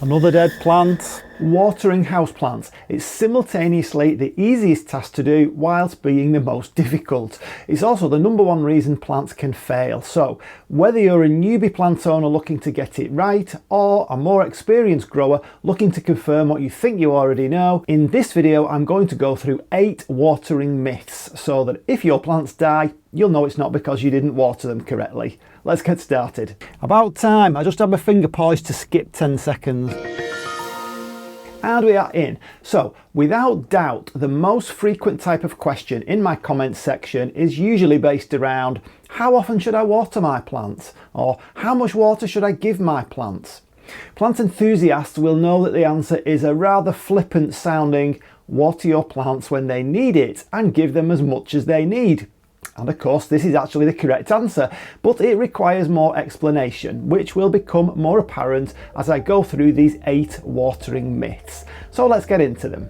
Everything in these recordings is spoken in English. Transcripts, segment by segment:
Another dead plant. Watering houseplants. It's simultaneously the easiest task to do whilst being the most difficult. It's also the #1 reason plants can fail. So whether you're a newbie plant owner looking to get it right, or a more experienced grower looking to confirm what you think you already know, in this video I'm going to go through 8 watering myths so that if your plants die, you'll know it's not because you didn't water them correctly. Let's get started. About time. I just had my finger poised to skip 10 seconds. And we are in. So without doubt, the most frequent type of question in my comments section is usually based around how often should I water my plants, or how much water should I give my plants? Plant enthusiasts will know that the answer is a rather flippant sounding water your plants when they need it and give them as much as they need. And of course this is actually the correct answer, but it requires more explanation, which will become more apparent as I go through these 8 watering myths. So let's get into them.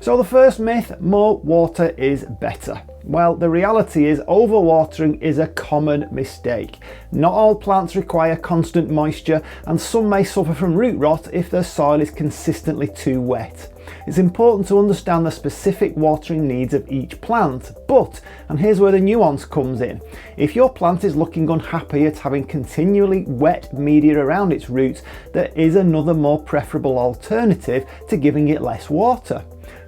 So the first myth, more water is better. Well, the reality is overwatering is a common mistake. Not all plants require constant moisture, and some may suffer from root rot if their soil is consistently too wet. It's important to understand the specific watering needs of each plant, but, and here's where the nuance comes in, if your plant is looking unhappy at having continually wet media around its roots, there is another more preferable alternative to giving it less water.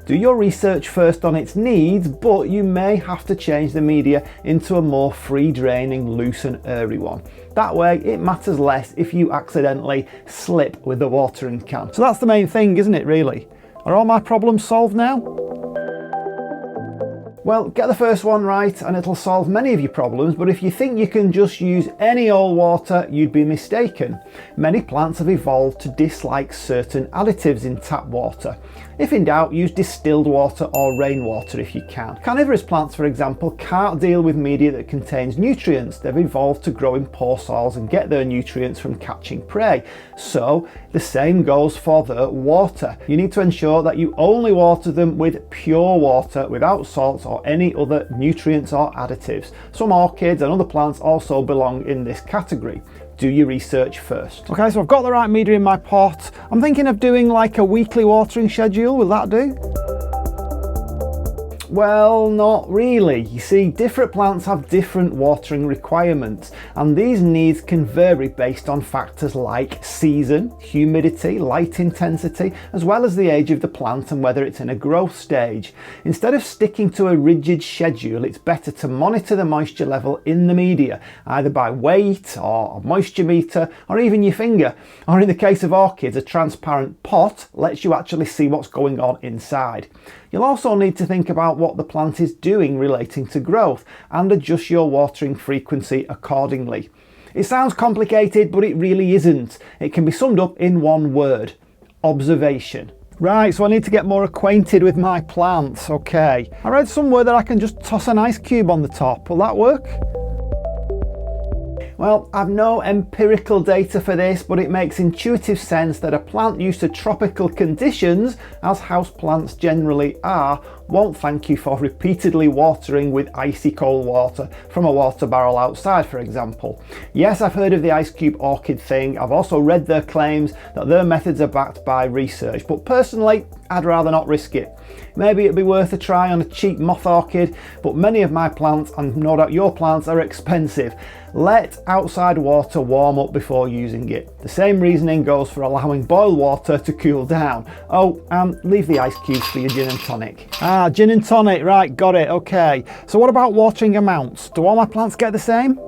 Do your research first on its needs, but you may have to change the media into a more free draining, loose and airy one. That way it matters less if you accidentally slip with the watering can. So that's the main thing, isn't it, really? Are all my problems solved now? Well, get the first one right and it'll solve many of your problems, but if you think you can just use any old water, you'd be mistaken. Many plants have evolved to dislike certain additives in tap water. If in doubt, use distilled water or rainwater if you can. Carnivorous plants, for example, can't deal with media that contains nutrients. They've evolved to grow in poor soils and get their nutrients from catching prey. So the same goes for the water. You need to ensure that you only water them with pure water without salts or any other nutrients or additives. Some orchids and other plants also belong in this category. Do your research first. Okay, so I've got the right media in my pot. I'm thinking of doing like a weekly watering schedule. Will that do? Well, not really. You see, different plants have different watering requirements, and these needs can vary based on factors like season, humidity, light intensity, as well as the age of the plant and whether it's in a growth stage. Instead of sticking to a rigid schedule, it's better to monitor the moisture level in the media, either by weight or a moisture meter or even your finger. Or in the case of orchids, a transparent pot lets you actually see what's going on inside. You'll also need to think about what the plant is doing relating to growth and adjust your watering frequency accordingly. It sounds complicated, but it really isn't. It can be summed up in one word: observation. Right, so I need to get more acquainted with my plants. Okay. I read somewhere that I can just toss an ice cube on the top. Will that work? Well, I've no empirical data for this, but it makes intuitive sense that a plant used to tropical conditions, as houseplants generally are, won't thank you for repeatedly watering with icy cold water from a water barrel outside, for example. Yes, I've heard of the ice cube orchid thing. I've also read their claims that their methods are backed by research, but personally, I'd rather not risk it. Maybe it'd be worth a try on a cheap moth orchid, but many of my plants, and no doubt your plants, are expensive. Let outside water warm up before using it. The same reasoning goes for allowing boiled water to cool down. Oh, and leave the ice cubes for your gin and tonic. Ah, gin and tonic, right, got it, okay. So what about watering amounts? Do all my plants get the same?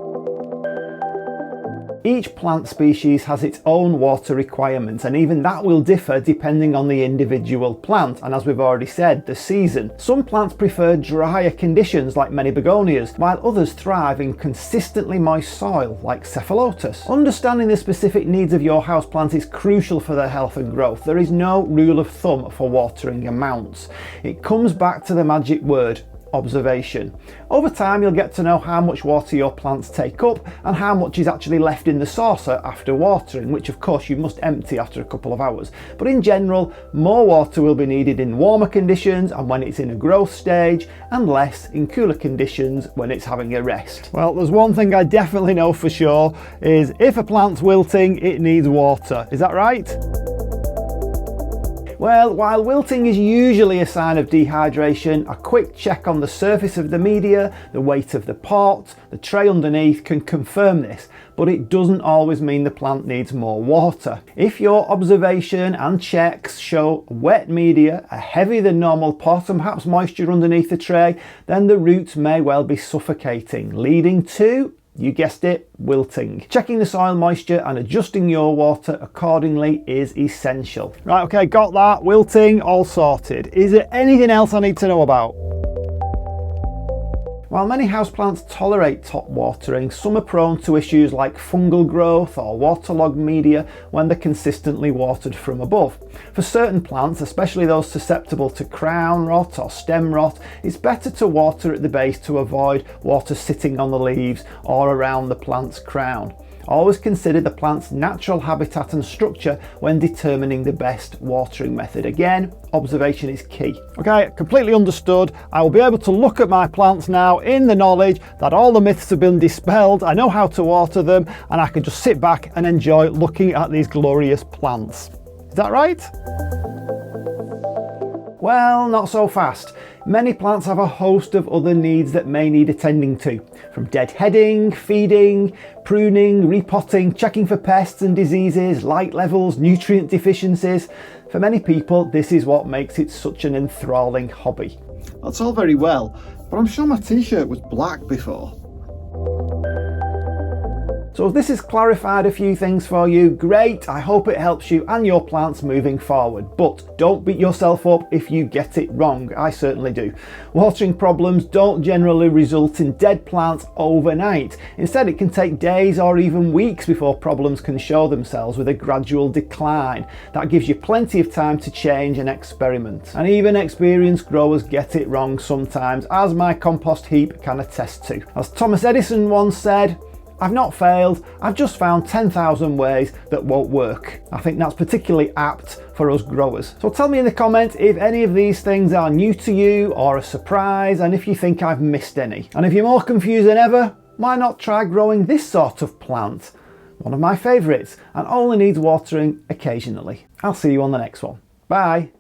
Each plant species has its own water requirements, and even that will differ depending on the individual plant, and as we've already said, the season. Some plants prefer drier conditions like many begonias, while others thrive in consistently moist soil like cephalotus. Understanding the specific needs of your houseplant is crucial for their health and growth. There is no rule of thumb for watering amounts. It comes back to the magic word: observation. Over time you'll get to know how much water your plants take up and how much is actually left in the saucer after watering, which of course you must empty after a couple of hours. But in general, more water will be needed in warmer conditions and when it's in a growth stage, and less in cooler conditions when it's having a rest. Well, there's one thing I definitely know for sure, is if a plant's wilting, it needs water. Is that right? Well, while wilting is usually a sign of dehydration, a quick check on the surface of the media, the weight of the pot, the tray underneath can confirm this, but it doesn't always mean the plant needs more water. If your observation and checks show wet media, a heavier than normal pot and perhaps moisture underneath the tray, then the roots may well be suffocating, leading to, you guessed it, wilting. Checking the soil moisture and adjusting your water accordingly is essential. Right, okay, got that. Wilting, all sorted. Is there anything else I need to know about? While many houseplants tolerate top watering, some are prone to issues like fungal growth or waterlogged media when they're consistently watered from above. For certain plants, especially those susceptible to crown rot or stem rot, it's better to water at the base to avoid water sitting on the leaves or around the plant's crown. Always consider the plant's natural habitat and structure when determining the best watering method. Again, observation is key. Okay, completely understood. I will be able to look at my plants now in the knowledge that all the myths have been dispelled. I know how to water them and I can just sit back and enjoy looking at these glorious plants. Is that right? Well, not so fast. Many plants have a host of other needs that may need attending to, from deadheading, feeding, pruning, repotting, checking for pests and diseases, light levels, nutrient deficiencies. For many people, this is what makes it such an enthralling hobby. That's all very well, but I'm sure my t-shirt was black before. So if this has clarified a few things for you, great. I hope it helps you and your plants moving forward. But don't beat yourself up if you get it wrong. I certainly do. Watering problems don't generally result in dead plants overnight. Instead, it can take days or even weeks before problems can show themselves with a gradual decline. That gives you plenty of time to change and experiment. And even experienced growers get it wrong sometimes, as my compost heap can attest to. As Thomas Edison once said, "I've not failed, I've just found 10,000 ways that won't work." I think that's particularly apt for us growers. So tell me in the comments if any of these things are new to you or a surprise, and if you think I've missed any. And if you're more confused than ever, why not try growing this sort of plant? One of my favourites, and only needs watering occasionally. I'll see you on the next one. Bye.